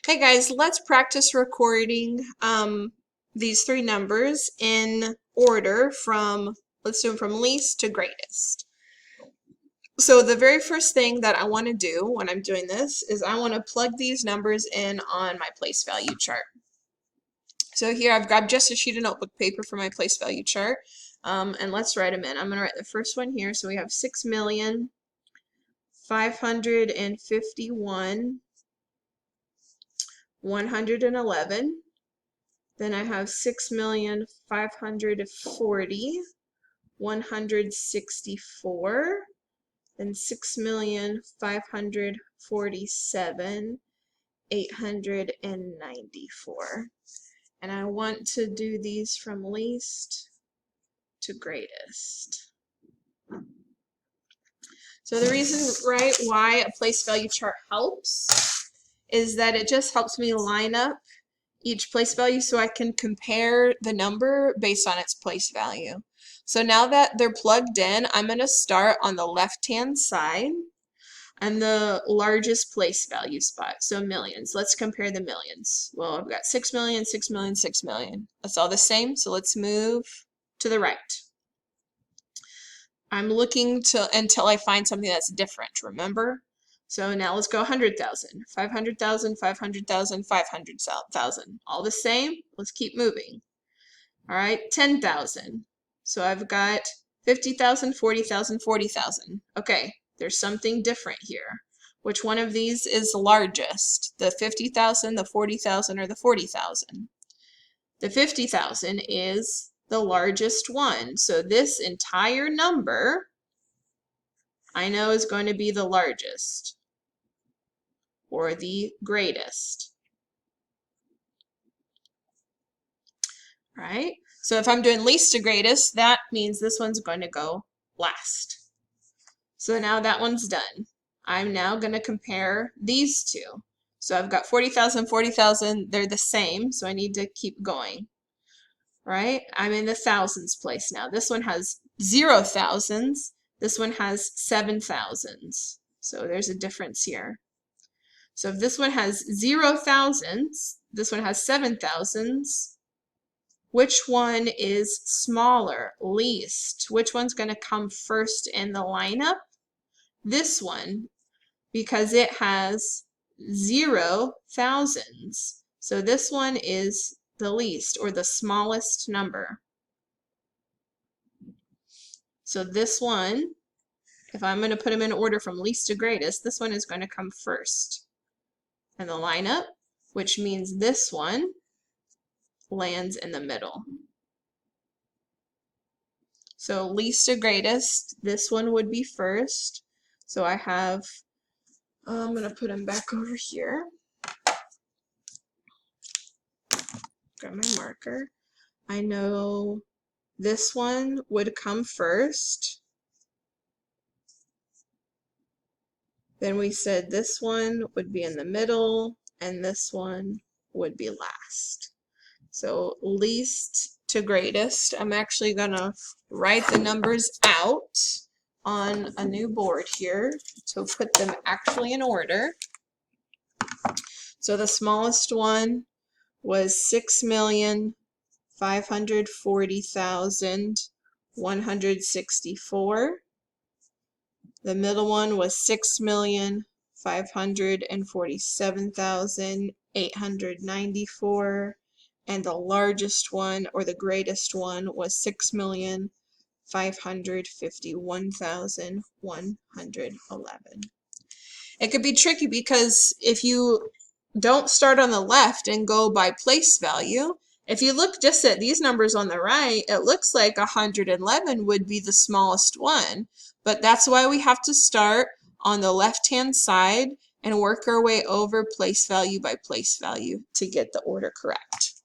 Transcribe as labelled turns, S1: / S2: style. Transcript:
S1: Hey guys, let's practice recording these three numbers in order from, let's do them from least to greatest. So the very first thing that I want to do when I'm doing this is I want to plug these numbers in on my place value chart. So here I've grabbed just a sheet of notebook paper for my place value chart, and let's write them in. I'm going to write the first one here. So we have 6,551,111. Then I have 6,540,164. Then 6,547,894. And I want to do these from least to greatest. So the reason, right, why a place value chart helps is that it just helps me line up each place value so I can compare the number based on its place value. So now that they're plugged in, I'm going to start on the left-hand side and the largest place value spot, so millions. Let's compare the millions. Well, I've got 6 million, 6 million, 6 million. That's all the same, so let's move to the right. I'm looking until I find something that's different, remember? So now let's go 100,000, 500,000, 500,000, 500,000. All the same, let's keep moving. All right, 10,000. So I've got 50,000, 40,000, 40,000. Okay, there's something different here. Which one of these is the largest? The 50,000, the 40,000, or the 40,000? The 50,000 is the largest one. So this entire number I know is going to be the largest or the greatest. Right? So if I'm doing least to greatest, that means this one's going to go last. So now that one's done. I'm now going to compare these two. So I've got 40,000, 40,000. They're the same, so I need to keep going. Right? I'm in the thousands place now. This one has 0 thousands. This one has 7 thousands. So there's a difference here. So if this one has 0 thousands, this one has 7 thousands, which one is smaller, least? Which one's going to come first in the lineup? This one, because it has 0 thousands. So this one is the least or the smallest number. So this one, if I'm going to put them in order from least to greatest, this one is going to come first in the lineup, which means this one lands in the middle. So least to greatest, this one would be first. So I have, I'm going to put them back over here. Grab my marker. I know this one would come first. Then we said this one would be in the middle, and this one would be last. So least to greatest, I'm actually going to write the numbers out on a new board here to put them actually in order. So the smallest one was 6,540,164. The middle one was 6,547,894. And the largest one, or the greatest one, was 6,551,111. It could be tricky because if you don't start on the left and go by place value, if you look just at these numbers on the right, it looks like 111 would be the smallest one. But that's why we have to start on the left-hand side and work our way over place value by place value to get the order correct.